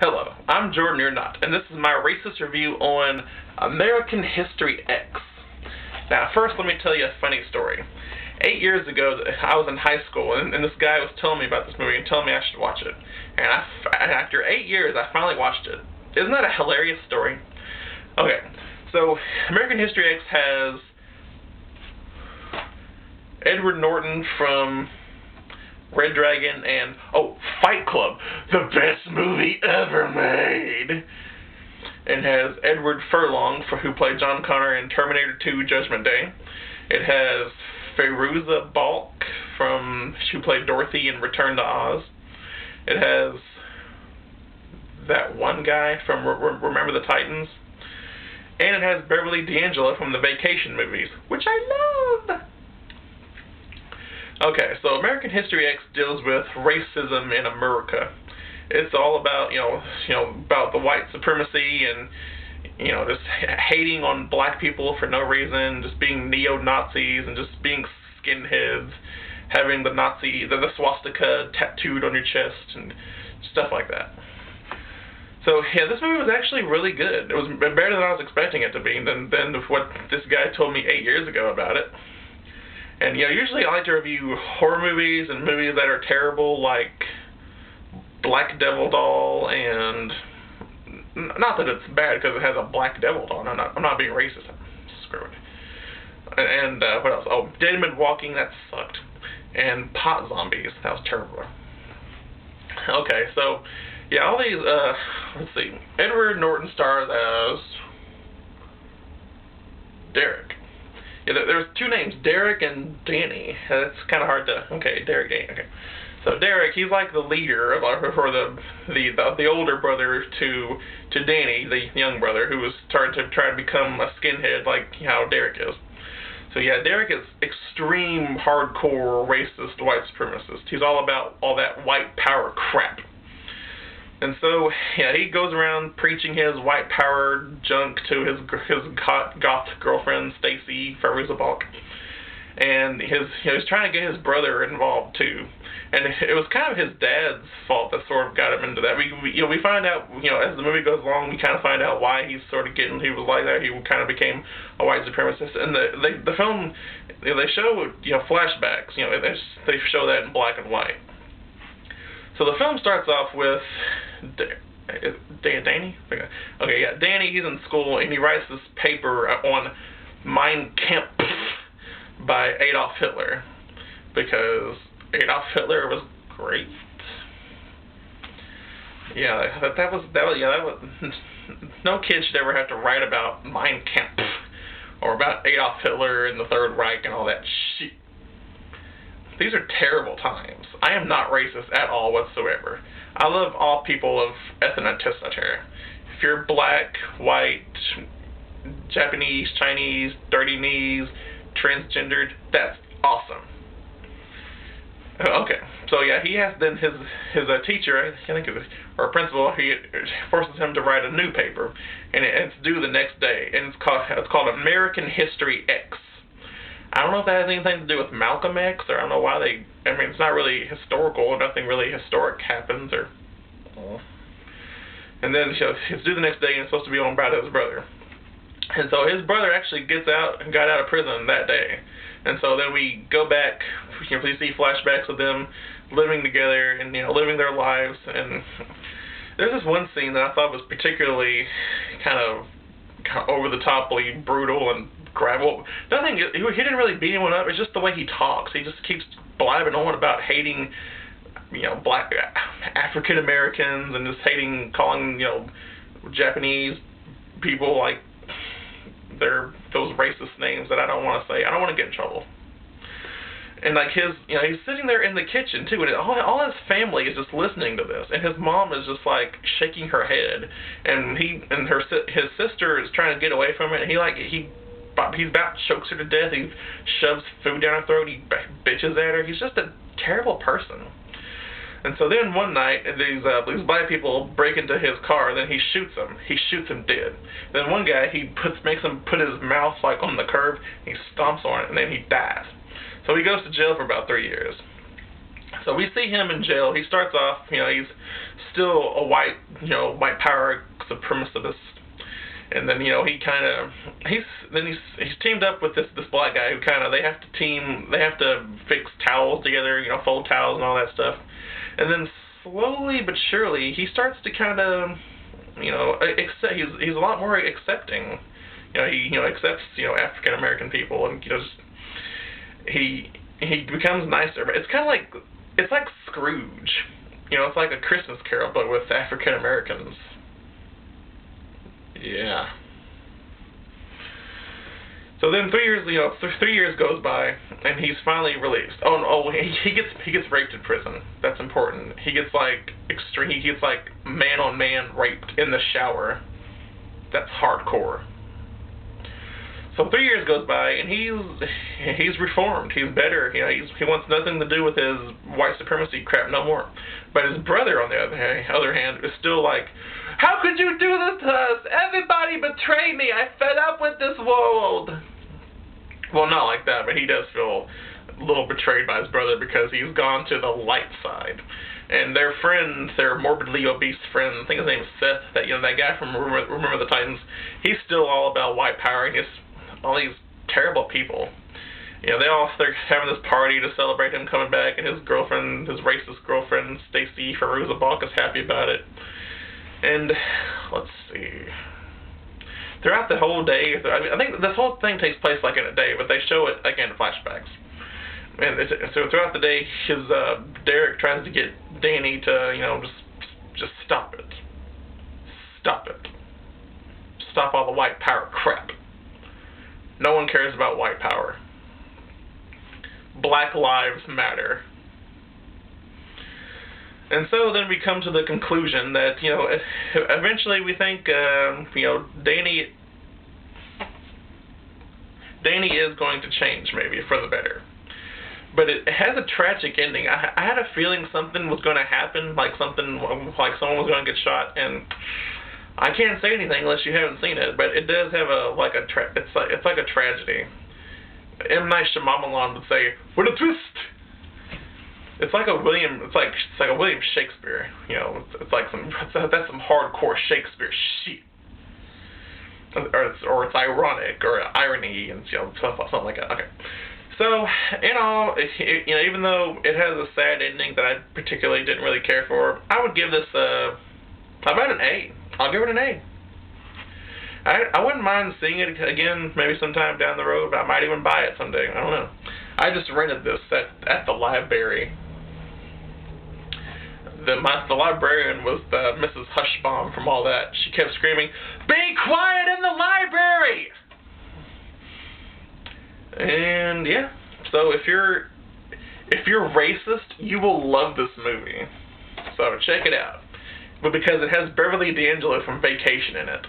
Hello, I'm Jordan, you're not, and this is my racist review on American History X. Now, first let me tell you a funny story. 8 years ago, I was in high school, and this guy was telling me about this movie and telling me I should watch it. And after 8 years, I finally watched it. Isn't that a hilarious story? Okay, so American History X has Edward Norton from Red Dragon and, Fight Club, the best movie ever made. It has Edward Furlong, who played John Connor in Terminator 2 Judgment Day. It has Fairuza Balk, who played Dorothy in Return to Oz. It has that one guy from Remember the Titans. And it has Beverly D'Angelo from the Vacation movies, which I love. Okay, so American History X deals with racism in America. It's all about, about the white supremacy and, just hating on black people for no reason, just being neo-Nazis and just being skinheads, having the swastika tattooed on your chest and stuff like that. So, yeah, this movie was actually really good. It was better than I was expecting it to be than what this guy told me 8 years ago about it. And, usually I like to review horror movies and movies that are terrible, like Black Devil Doll, and not that it's bad because it has a Black Devil Doll. I'm not being racist. Screw it. And what else? Oh, Dead Men Walking, that sucked. And Pot Zombies, that was terrible. Okay, so, yeah, all these, let's see. Edward Norton stars as Derek. Yeah, there's two names, Derek and Danny. That's kind of hard to. Okay, Derek, Danny. Okay, so Derek, he's like the leader or the older brother to Danny, the young brother, who was trying to become a skinhead like how Derek is. So yeah, Derek is extreme, hardcore, racist, white supremacist. He's all about all that white power crap. And so, yeah, he goes around preaching his white power junk to his goth girlfriend, Stacy Fairuza Balk. And he's trying to get his brother involved, too. And it was kind of his dad's fault that sort of got him into that. We find out, as the movie goes along, we kind of find out why he was like that. He kind of became a white supremacist. And the film, they show, flashbacks. They show that in black and white. So the film starts off with Danny? Okay, yeah, Danny, he's in school, and he writes this paper on Mein Kampf by Adolf Hitler, because Adolf Hitler was great. Yeah, that was no kid should ever have to write about Mein Kampf, or about Adolf Hitler and the Third Reich and all that shit. These are terrible times. I am not racist at all whatsoever. I love all people of ethnicity. If you're black, white, Japanese, Chinese, dirty knees, transgendered, that's awesome. Okay, so yeah, he has then his teacher, I think it was, or principal, he forces him to write a new paper, and it's due the next day, and it's called American History X. I don't know if that has anything to do with Malcolm X, or I don't know why it's not really historical, nothing really historic happens, and then it's due the next day, and it's supposed to be on about his brother. And so his brother actually got out of prison that day. And so then we go back, we see flashbacks of them living together and, living their lives. And there's this one scene that I thought was particularly kind of over-the-toply brutal and gravel. Nothing, he didn't really beat anyone up, it's just the way he talks. He just keeps blabbing on about hating, black African Americans and just calling, Japanese people like they're those racist names that I don't want to say. I don't want to get in trouble. And like he's sitting there in the kitchen too, and all his family is just listening to this, and his mom is just like shaking her head, and his sister is trying to get away from it, and he about chokes her to death. He shoves food down her throat. He bitches at her. He's just a terrible person. And so then one night, these black people break into his car, and then he shoots them. He shoots him dead. Then one guy, makes him put his mouth like on the curb, and he stomps on it, and then he dies. So he goes to jail for about 3 years. So we see him in jail. He starts off, he's still a white power supremacist. And then, he's teamed up with this black guy who they have to fix towels together, fold towels and all that stuff. And then slowly but surely, he starts to accept, he's a lot more accepting. He accepts, African American people, and, he becomes nicer. But it's like Scrooge. It's like A Christmas Carol, but with African Americans. Yeah. So then 3 years goes by, and he's finally released. He gets raped in prison. That's important. He gets extreme. He gets man on man raped in the shower. That's hardcore. So 3 years goes by, and he's reformed. He's better. He wants nothing to do with his white supremacy crap no more. But his brother, on the other hand, is still how could you do this to us? Everybody betrayed me. I fed up with this world. Well, not like that, but he does feel a little betrayed by his brother because he's gone to the light side. And their friend, their morbidly obese friend, I think his name is Seth, that guy from Remember the Titans, he's still all about white power, and all these terrible people. They're having this party to celebrate him coming back, and his racist girlfriend, Stacy Feruza Balk, is happy about it. And let's see. Throughout the whole day, I think this whole thing takes place in a day, but they show it in flashbacks. And so throughout the day, Derek tries to get Danny to just stop it. Stop it. Stop all the white power crap. No one cares about white power. Black lives matter. And so then we come to the conclusion that, eventually we think, Danny is going to change, maybe, for the better. But it has a tragic ending. I had a feeling something was going to happen, someone was going to get shot, and I can't say anything unless you haven't seen it, but it does have it's like a tragedy. M. Night Shyamalan would say, "What a twist!" It's like a William Shakespeare. That's some hardcore Shakespeare shit. Or it's ironic or irony and something like that. Okay. So even though it has a sad ending that I particularly didn't really care for, I would give this about an A. I'll give it an A. I wouldn't mind seeing it again maybe sometime down the road, but I might even buy it someday. I don't know. I just rented this at the library. The librarian was Mrs. Hushbaum from all that. She kept screaming, "Be quiet in the library!" And yeah, so if you're racist, you will love this movie. So check it out. But because it has Beverly D'Angelo from Vacation in it.